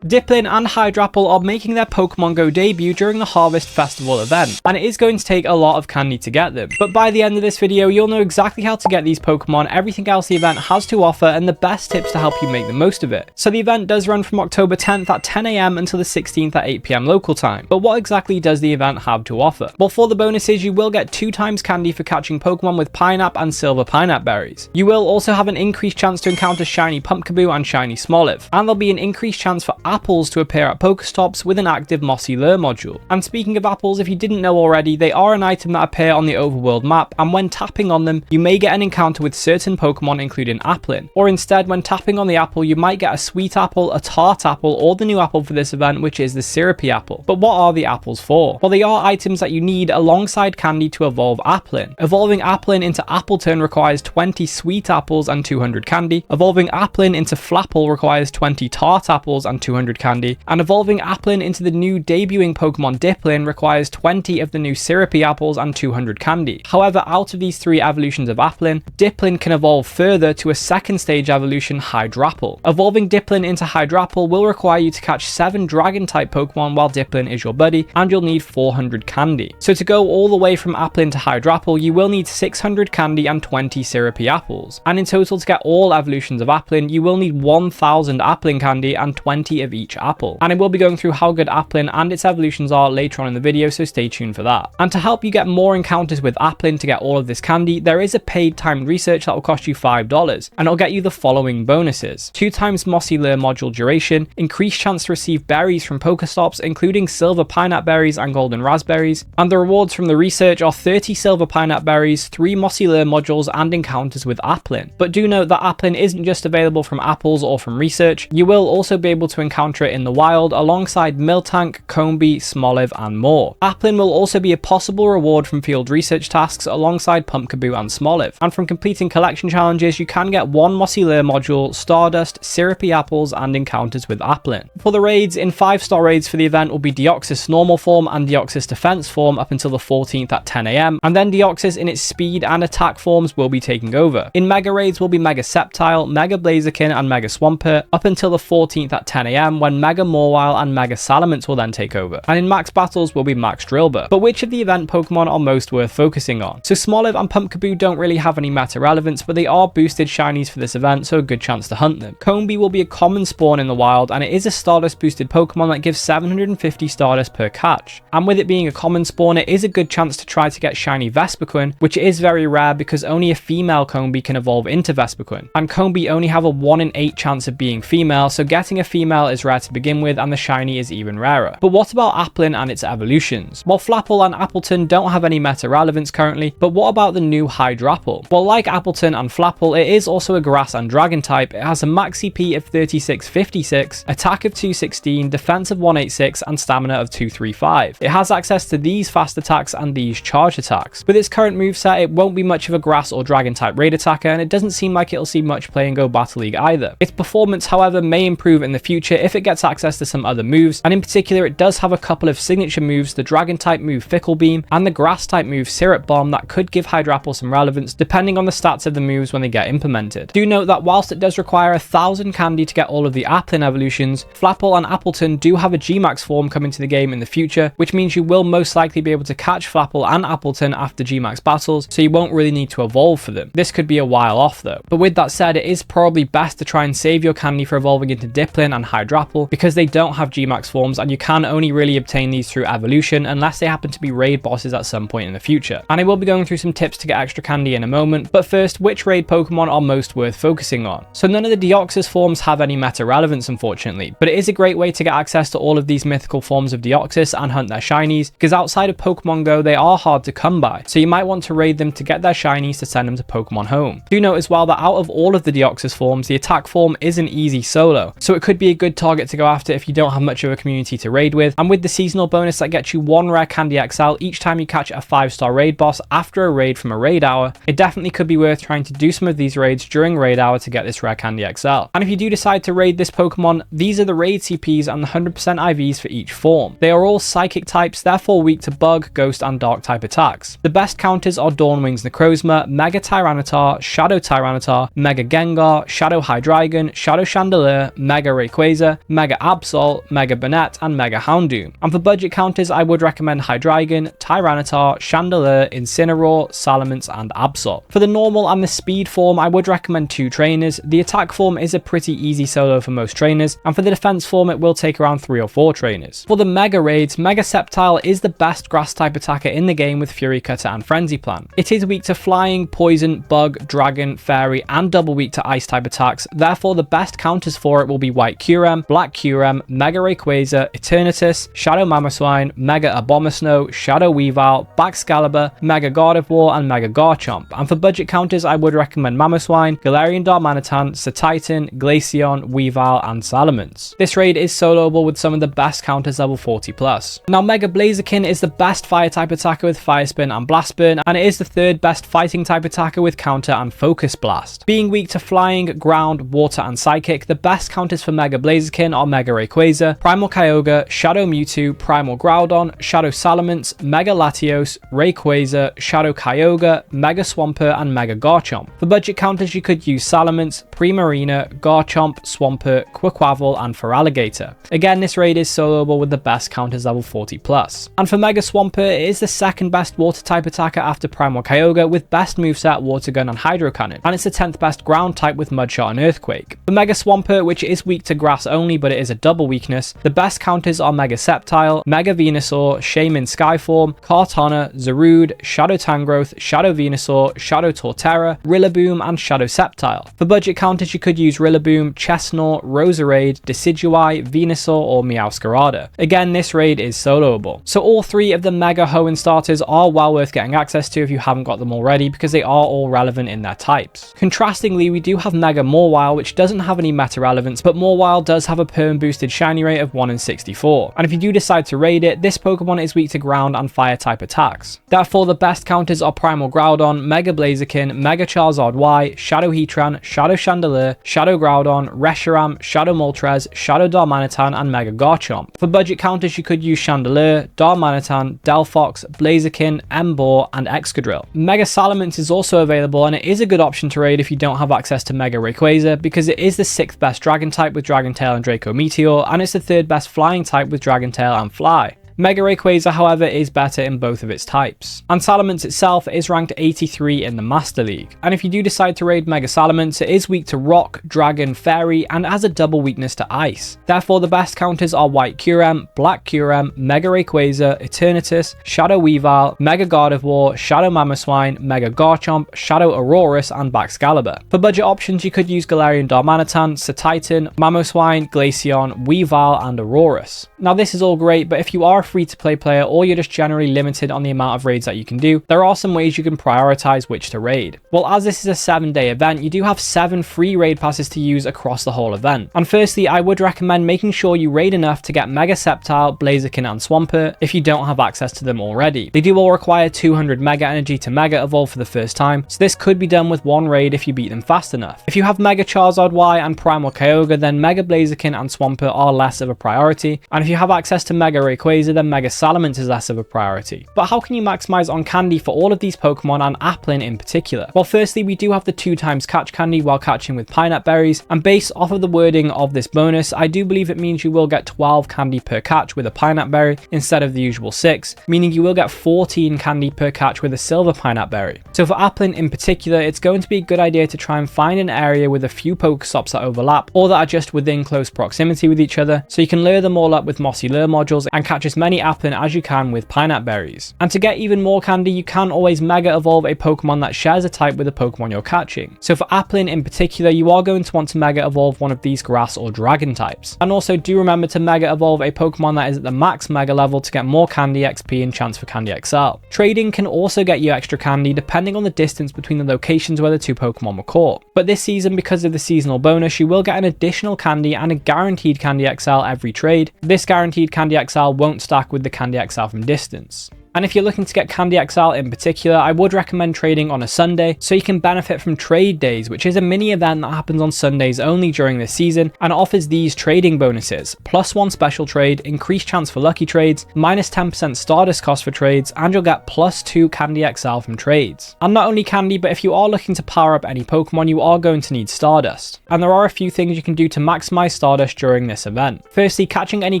Dipplin and Hydrapple are making their Pokemon Go debut during the Harvest Festival event, and it is going to take a lot of candy to get them. But by the end of this video, you'll know exactly how to get these Pokemon, everything else the event has to offer, and the best tips to help you make the most of it. So the event does run from October 10th at 10 AM until the 16th at 8 PM local time. But what exactly does the event have to offer? Well, for the bonuses, you will get 2 times candy for catching Pokemon with Pineapple and Silver Pineapple berries. You will also have an increased chance to encounter Shiny Pumpkaboo and Shiny Smoliv, and there'll be an increased chance for apples to appear at Pokestops with an active Mossy Lure module. And speaking of apples, if you didn't know already, they are an item that appear on the overworld map, and when tapping on them, you may get an encounter with certain Pokemon including Applin. Or instead, when tapping on the apple, you might get a sweet apple, a tart apple, or the new apple for this event, which is the syrupy apple. But what are the apples for? Well, they are items that you need alongside candy to evolve Applin. Evolving Applin into Appleton requires 20 sweet apples and 200 candy. Evolving Applin into Flapple requires 20 tart apples and 200 candy. And evolving Applin into the new debuting Pokemon Dipplin requires 20 of the new syrupy apples and 200 candy. However, out of these 3 evolutions of Applin, Dipplin can evolve further to a second stage evolution, Hydrapple. Evolving Dipplin into Hydrapple will require you to catch 7 dragon type Pokemon while Dipplin is your buddy, and you'll need 400 candy. So to go all the way from Applin to Hydrapple, you will need 600 candy and 20 syrupy apples. And in total, to get all evolutions of Applin, you will need 1000 Applin candy and 20 of each apple. And I will be going through how good Applin and its evolutions are later on in the video, so stay tuned for that. And to help you get more encounters with Applin to get all of this candy, there is a paid timed research that will cost you $5, and it'll get you the following bonuses: 2 times Mossy Lure module duration, increased chance to receive berries from Pokestops, including Silver Pineapple berries and Golden Raspberries, and the rewards from the research are 30 Silver Pineapple berries, 3 Mossy Lure modules, and encounters with Applin. But do note that Applin isn't just available from apples or from research. You will also be able to encounter it in the wild alongside Miltank, Combee, Smoliv, and more. Applin will also be a possible reward from field research tasks alongside Pumpkaboo and Smoliv. And from completing collection challenges, you can get 1 Mossy Lure module, Stardust, syrupy apples, and encounters with Applin. For the raids, in 5-star raids for the event will be Deoxys normal form and Deoxys defense form up until the 14th at 10 AM, and then Deoxys in its speed and attack forms will be taking over. In mega raids will be Mega Sceptile, Mega Blaziken, and Mega Swampert up until the 14th at 10 AM, when Mega Mawile and Mega Salamence will then take over. And in max battles will be Max Drillbur. But which of the event Pokemon are most worth focusing on? So Smoliv and Pumpkaboo don't really have any meta relevance, but they are boosted shinies for this event, so a good chance to hunt them. Combee will be a common spawn in the wild, and it is a Stardust boosted Pokemon that gives 750 Stardust per catch. And with it being a common spawn, it is a good chance to try to get shiny Vespiquen, which is very rare because only a female Combee can evolve into Vespiquen. And Combee only have a 1 in 8 chance of being female, so getting a female is rare to begin with, and the shiny is even rarer. But what about Applin and its evolutions? Well, Flapple and Appleton don't have any meta relevance currently, but what about the new Hydrapple? Well, like Appleton and Flapple, it is also a grass and dragon type. It has a max CP of 3656, attack of 216, defense of 186, and stamina of 235. It has access to these fast attacks and these charge attacks. With its current moveset, it won't be much of a grass or dragon type raid attacker, and it doesn't seem like it'll see much play in Go Battle League either. Its performance, however, may improve in the future if it gets access to some other moves, and in particular it does have a couple of signature moves, the dragon type move Fickle Beam and the grass type move Syrup Bomb, that could give Hydrapple some relevance depending on the stats of the moves when they get implemented. Do note that whilst it does require 1000 candy to get all of the Applin evolutions, Flapple and Appleton do have a Gmax form coming to the game in the future, which means you will most likely be able to catch Flapple and Appleton after Gmax battles, so you won't really need to evolve for them. This could be a while off though. But with that said, it is probably best to try and save your candy for evolving into Dipplin and Hydrapple, because they don't have Gmax forms and you can only really obtain these through evolution unless they happen to be raid bosses at some point in the future. And I will be going through some tips to get extra candy in a moment, but first, which raid Pokemon are most worth focusing on? So none of the Deoxys forms have any meta relevance unfortunately, but it is a great way to get access to all of these mythical forms of Deoxys and hunt their shinies, because outside of Pokemon Go they are hard to come by, so you might want to raid them to get their shinies to send them to Pokemon Home. Do note as well that out of all of the Deoxys forms, the attack form is an easy solo, so it could be a good target to go after if you don't have much of a community to raid with. And with the seasonal bonus that gets you 1 rare Candy XL each time you catch a 5-star raid boss after a raid from a raid hour, it definitely could be worth trying to do some of these raids during raid hour to get this rare Candy XL. And if you do decide to raid this Pokemon, these are the raid CPs and the 100% IVs for each form. They are all psychic types, therefore weak to bug, ghost, and dark type attacks. The best counters are Dawnwing's Necrozma, Mega Tyranitar, Shadow Tyranitar, Mega Gengar, Shadow Hydreigon, Shadow Chandelure, Mega Rayquaza, Kyogre, Mega Absol, Mega Banette, and Mega Houndoom. And for budget counters, I would recommend Hydreigon, Tyranitar, Chandelure, Incineroar, Salamence, and Absol. For the normal and the speed form, I would recommend 2 trainers. The attack form is a pretty easy solo for most trainers, and for the defense form, it will take around 3 or 4 trainers. For the Mega Raids, Mega Sceptile is the best grass type attacker in the game with Fury Cutter and Frenzy Plant. It is weak to Flying, Poison, Bug, Dragon, Fairy, and double weak to Ice type attacks, therefore the best counters for it will be White Kyurem, Black Kyurem, Mega Rayquaza, Eternatus, Shadow Mamoswine, Mega Abomasnow, Shadow Weavile, Baxcalibur, Mega Gardevoir, and Mega Garchomp. And for budget counters, I would recommend Mamoswine, Galarian Darmanitan, Satitan, Glaceon, Weavile, and Salamence. This raid is soloable with some of the best counters level 40+. Now Mega Blaziken is the best fire type attacker with Fire Spin and Blast Burn, and it is the 3rd best fighting type attacker with Counter and Focus Blast. Being weak to Flying, Ground, Water, and Psychic, the best counters for Mega Blaziken are Mega Rayquaza, Primal Kyogre, Shadow Mewtwo, Primal Groudon, Shadow Salamence, Mega Latios, Rayquaza, Shadow Kyogre, Mega Swampert, and Mega Garchomp. For budget counters, you could use Salamence, Primarina, Garchomp, Swampert, Quaquaval, and Feraligatr. Again, this raid is soloable with the best counters level 40+. And for Mega Swampert, it is the 2nd best water type attacker after Primal Kyogre with best moveset Water Gun and Hydro Cannon, and it's the 10th best ground type with Mudshot and Earthquake. For Mega Swampert, which is weak to grass only but it is a double weakness, the best counters are Mega Sceptile, Mega Venusaur, Shaymin Skyform, Kartana, Zarude, Shadow Tangrowth, Shadow Venusaur, Shadow Torterra, Rillaboom, and Shadow Sceptile. For budget counters, you could use Rillaboom, Chestnut, Roserade, Decidueye, Venusaur, or Meowscarada. Again, this raid is soloable. So all 3 of the Mega Hoenn starters are well worth getting access to if you haven't got them already, because they are all relevant in their types. Contrastingly, we do have Mega Mawile, which doesn't have any meta relevance, but Mawile does have a perm boosted shiny rate of 1 in 64. And if you do decide to raid it, this Pokemon is weak to ground and fire type attacks. Therefore, the best counters are Primal Groudon, Mega Blaziken, Mega Charizard Y, Shadow Heatran, Shadow Chandelure, Shadow Groudon, Reshiram, Shadow Moltres, Shadow Darmanitan, and Mega Garchomp. For budget counters, you could use Chandelure, Darmanitan, Delphox, Blaziken, Emboar, and Excadrill. Mega Salamence is also available, and it is a good option to raid if you don't have access to Mega Rayquaza, because it is the 6th best Dragon type with Dragon Tail and Draco Meteor, and it's the 3rd best flying type with Dragon Tail and Fly. Mega Rayquaza, however, is better in both of its types. And Salamence itself is ranked 83 in the Master League. And if you do decide to raid Mega Salamence, it is weak to Rock, Dragon, Fairy, and has a double weakness to Ice. Therefore, the best counters are White Kyurem, Black Kyurem, Mega Rayquaza, Eternatus, Shadow Weavile, Mega Gardevoir, Shadow Mamoswine, Mega Garchomp, Shadow Aurorus, and Baxcalibur. For budget options, you could use Galarian Darmanitan, Satitan, Mamoswine, Glaceon, Weavile, and Aurorus. Now, this is all great, but if you are a free-to-play player or you're just generally limited on the amount of raids that you can do, there are some ways you can prioritize which to raid. Well, as this is a 7-day event, you do have 7 free raid passes to use across the whole event. And firstly, I would recommend making sure you raid enough to get Mega Sceptile, Blaziken, and Swampert if you don't have access to them already. They do all require 200 Mega Energy to Mega Evolve for the first time, so this could be done with 1 raid if you beat them fast enough. If you have Mega Charizard Y and Primal Kyogre, then Mega Blaziken and Swampert are less of a priority, and if you have access to Mega Rayquaza, then Mega Salamence is less of a priority. But how can you maximize on candy for all of these Pokemon and Applin in particular? Well, firstly, we do have the 2x catch candy while catching with pineapple berries, and based off of the wording of this bonus, I do believe it means you will get 12 candy per catch with a pineapple berry instead of the usual 6, meaning you will get 14 candy per catch with a silver pineapple berry. So for Applin in particular, it's going to be a good idea to try and find an area with a few Pokestops that overlap or that are just within close proximity with each other, so you can lure them all up with Mossy Lure modules and catch as many Applin as you can with pineapple berries. And to get even more candy, you can always Mega Evolve a Pokemon that shares a type with the Pokemon you're catching. So for Applin in particular, you are going to want to Mega Evolve one of these Grass or Dragon types. And also do remember to Mega Evolve a Pokemon that is at the max Mega level to get more Candy XP and chance for Candy XL. Trading can also get you extra candy depending on the distance between the locations where the 2 Pokemon were caught. But this season, because of the seasonal bonus, you will get an additional candy and a guaranteed Candy XL every trade. This guaranteed Candy XL won't stack with the Candy XL from distance. And if you're looking to get Candy XL in particular, I would recommend trading on a Sunday so you can benefit from trade days, which is a mini event that happens on Sundays only during this season and offers these trading bonuses: +1 special trade, increased chance for lucky trades, -10% Stardust cost for trades, and you'll get +2 Candy XL from trades. And not only Candy, but if you are looking to power up any Pokemon, you are going to need Stardust. And there are a few things you can do to maximize Stardust during this event. Firstly, catching any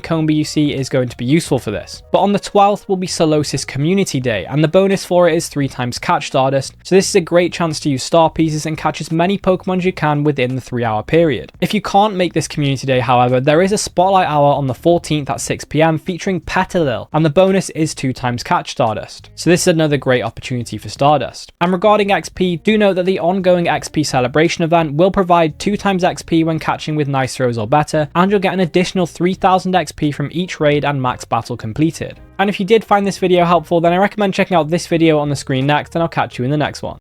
Combi you see is going to be useful for this. But on the 12th will be Solosis Community Day, and the bonus for it is 3 times catch Stardust, so this is a great chance to use star pieces and catch as many Pokemon as you can within the 3-hour period. If you can't make this Community Day, however, there is a Spotlight Hour on the 14th at 6 PM featuring Petalil, and the bonus is 2 times catch Stardust. So this is another great opportunity for Stardust. And regarding XP, do note that the ongoing XP celebration event will provide 2 times XP when catching with nice throws or better, and you'll get an additional 3000 XP from each raid and max battle completed. And if you did find this video helpful, then I recommend checking out this video on the screen next, and I'll catch you in the next one.